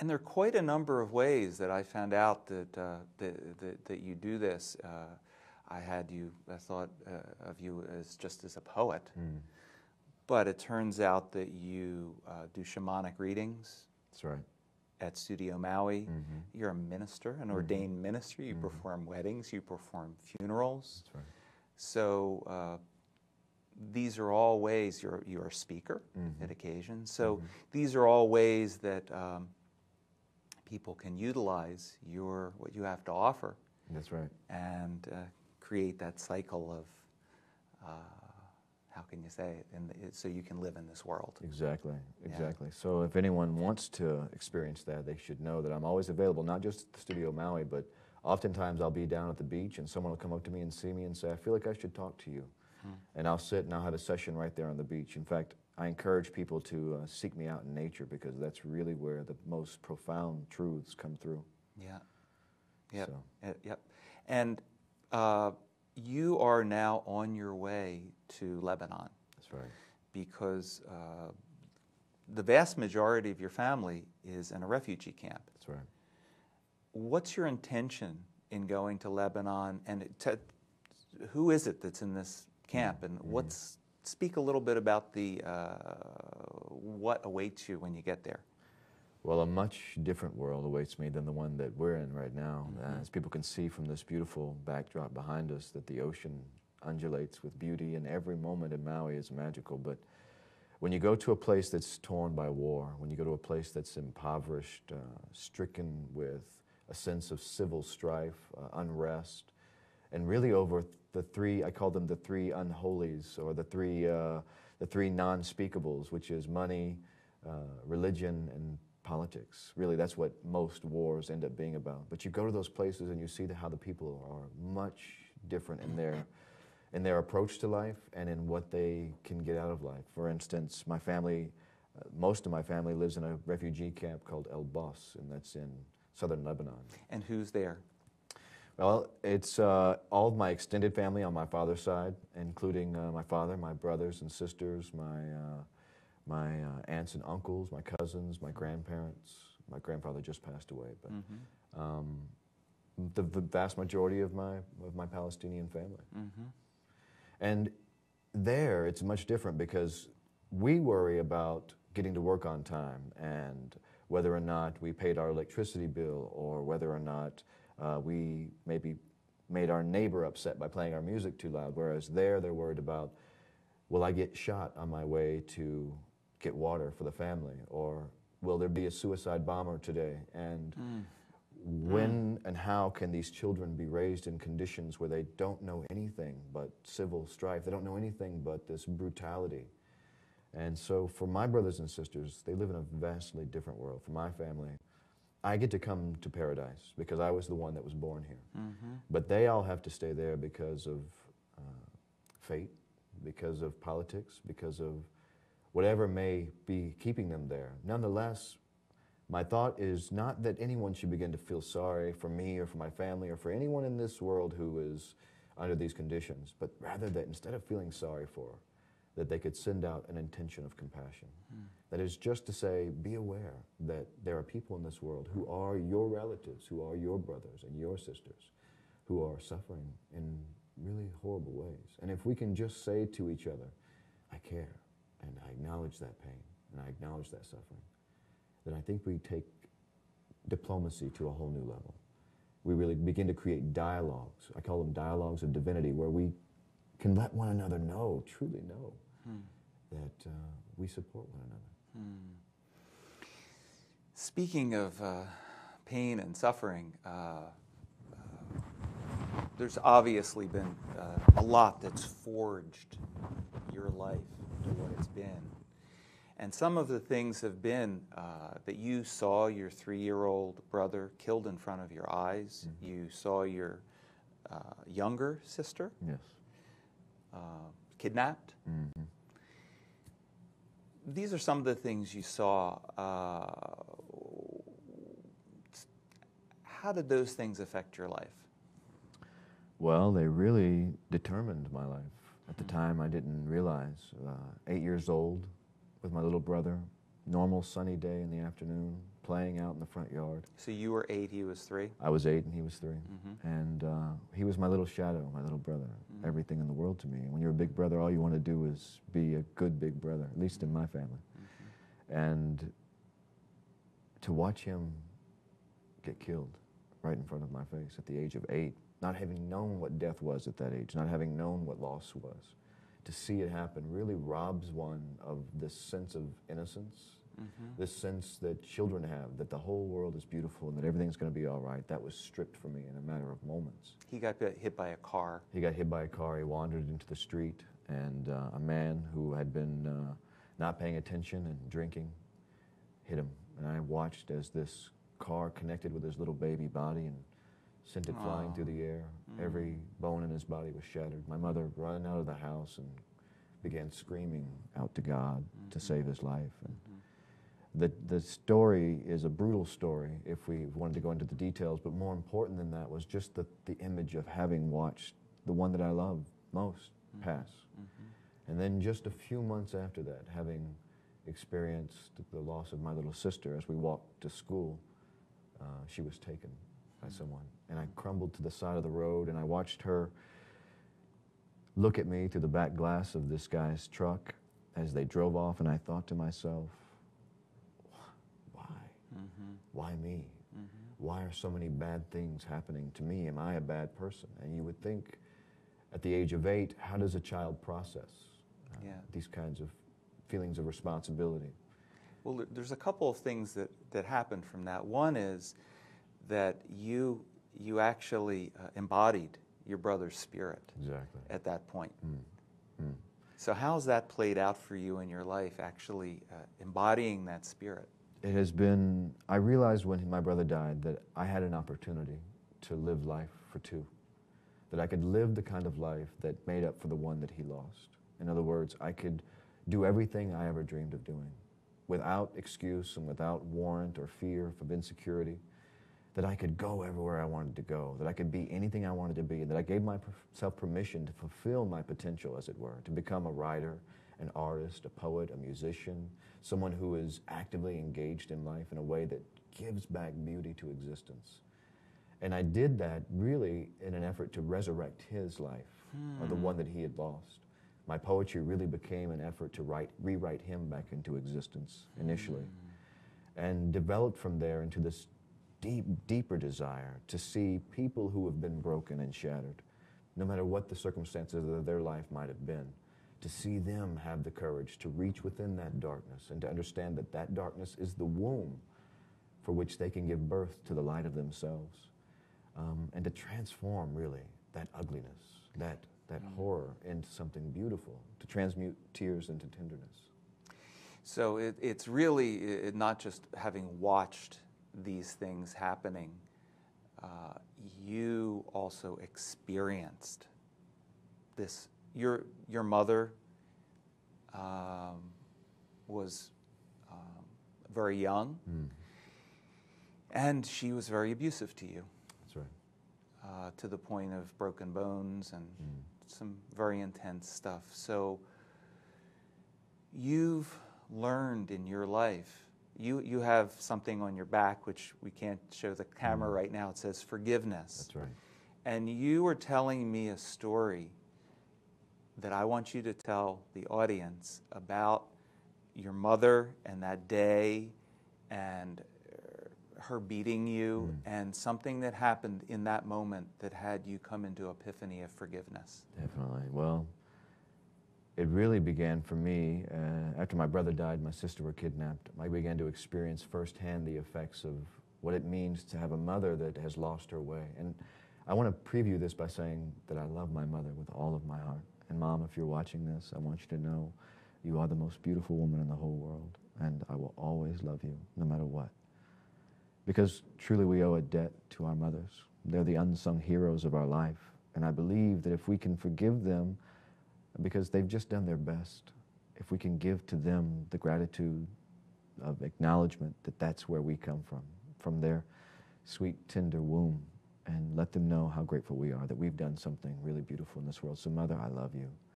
And there are quite a number of ways that I found out that you do this. I thought of you as just as a poet, but it turns out that you do shamanic readings. That's right. At Studio Maui. You're a minister, an ordained minister. You perform weddings, you perform funerals. That's right. So these are all ways, you're a speaker at occasion. So these are all ways that people can utilize what you have to offer. That's right. And create that cycle of, how can you say it, so you can live in this world. Exactly, exactly. Yeah. So if anyone wants to experience that, they should know that I'm always available, not just at the Studio Maui, but oftentimes I'll be down at the beach and someone will come up to me and see me and say, I feel like I should talk to you. And I'll sit and I'll have a session right there on the beach. In fact, I encourage people to seek me out in nature because that's really where the most profound truths come through. Yeah. Yep. So. Yep. And you are now on your way to Lebanon. That's right. Because the vast majority of your family is in a refugee camp. That's right. What's your intention in going to Lebanon, and who is it that's in this camp, and speak a little bit about what awaits you when you get there? Well, a much different world awaits me than the one that we're in right now. As people can see from this beautiful backdrop behind us, that the ocean undulates with beauty, and every moment in Maui is magical. But when you go to a place that's torn by war, when you go to a place that's impoverished, stricken with a sense of civil strife, unrest, and really over the three, I call them the three unholies, or the three non-speakables, which is money, religion, and politics. Really, that's what most wars end up being about. But you go to those places and you see how the people are much different in their approach to life and in what they can get out of life. For instance, my family, most of my family lives in a refugee camp called El Bos, and that's in southern Lebanon. And who's there? Well, it's all of my extended family on my father's side, including my father, my brothers and sisters, my aunts and uncles, my cousins, my grandparents. My grandfather just passed away, but the vast majority of my Palestinian family. And there, it's much different because we worry about getting to work on time and whether or not we paid our electricity bill, or whether or not we maybe made our neighbor upset by playing our music too loud. Whereas there, they're worried about, will I get shot on my way to get water for the family, or will there be a suicide bomber today? And when and how can these children be raised in conditions where they don't know anything but civil strife? They don't know anything but this brutality. And so for my brothers and sisters, they live in a vastly different world. For my family, I get to come to paradise because I was the one that was born here. But they all have to stay there because of fate, because of politics, because of whatever may be keeping them there. Nonetheless, my thought is not that anyone should begin to feel sorry for me or for my family or for anyone in this world who is under these conditions, but rather that instead of feeling sorry for, that they could send out an intention of compassion. That is just to say, be aware that there are people in this world who are your relatives, who are your brothers and your sisters, who are suffering in really horrible ways. And if we can just say to each other, I care, and I acknowledge that pain, and I acknowledge that suffering, then I think we take diplomacy to a whole new level. We really begin to create dialogues. I call them dialogues of divinity, where we can let one another know, truly know, that we support one another. Speaking of pain and suffering, there's obviously been a lot that's forged your life to what it's been. And some of the things have been that you saw your 3-year-old brother killed in front of your eyes. You saw your younger sister kidnapped. These are some of the things you saw. How did those things affect your life? Well, they really determined my life. At the time, I didn't realize. 8 years old, with my little brother, normal sunny day in the afternoon, playing out in the front yard. So you were 8, he was 3? I was 8 and he was 3. And he was my little shadow, my little brother, everything in the world to me. And when you're a big brother, all you want to do is be a good big brother, at least in my family. And to watch him get killed right in front of my face at the age of 8, not having known what death was at that age, not having known what loss was, to see it happen really robs one of this sense of innocence, this sense that children have, that the whole world is beautiful and that everything's going to be all right. That was stripped from me in a matter of moments. He got hit by a car. He got hit by a car. He wandered into the street, and a man who had been not paying attention and drinking hit him. And I watched as this car connected with his little baby body and sent it flying through the air. Every bone in his body was shattered. My mother ran out of the house and began screaming out to God to save his life. And the story is a brutal story if we wanted to go into the details, but more important than that was just the image of having watched the one that I loved most pass. And then just a few months after that, having experienced the loss of my little sister as we walked to school, she was taken by someone. And I crumbled to the side of the road, and I watched her look at me through the back glass of this guy's truck as they drove off, and I thought to myself, why? Why me? Why are so many bad things happening to me? Am I a bad person? And you would think at the age of 8, how does a child process these kinds of feelings of responsibility? Well, there's a couple of things that happened from that. One is that you actually embodied your brother's spirit at that point. So how's that played out for you in your life, actually embodying that spirit? It has been, I realized when my brother died that I had an opportunity to live life for 2, that I could live the kind of life that made up for the one that he lost. In other words, I could do everything I ever dreamed of doing without excuse and without warrant or fear of insecurity, that I could go everywhere I wanted to go, that I could be anything I wanted to be, that I gave myself permission to fulfill my potential, as it were, to become a writer, an artist, a poet, a musician, someone who is actively engaged in life in a way that gives back beauty to existence. And I did that really in an effort to resurrect his life, or the one that he had lost. My poetry really became an effort to rewrite him back into existence initially, and developed from there into this deeper desire to see people who have been broken and shattered, no matter what the circumstances of their life might have been, to see them have the courage to reach within that darkness and to understand that that darkness is the womb for which they can give birth to the light of themselves, and to transform really that ugliness, that horror into something beautiful, to transmute tears into tenderness. So it's really not just having watched these things happening, you also experienced this. Your mother was very young, and she was very abusive to you. That's right. To the point of broken bones and some very intense stuff. So you've learned in your life, you have something on your back, which we can't show the camera right now. It says forgiveness. That's right. And you were telling me a story that I want you to tell the audience about your mother and that day and her beating you and something that happened in that moment that had you come into epiphany of forgiveness. Definitely. Well, it really began for me after my brother died, my sister were kidnapped. I began to experience firsthand the effects of what it means to have a mother that has lost her way. And I want to preview this by saying that I love my mother with all of my heart. And Mom, if you're watching this, I want you to know you are the most beautiful woman in the whole world, and I will always love you, no matter what. Because truly we owe a debt to our mothers. They're the unsung heroes of our life. And I believe that if we can forgive them, because they've just done their best, if we can give to them the gratitude of acknowledgement that that's where we come from their sweet, tender womb, and let them know how grateful we are that we've done something really beautiful in this world. So Mother, I love you.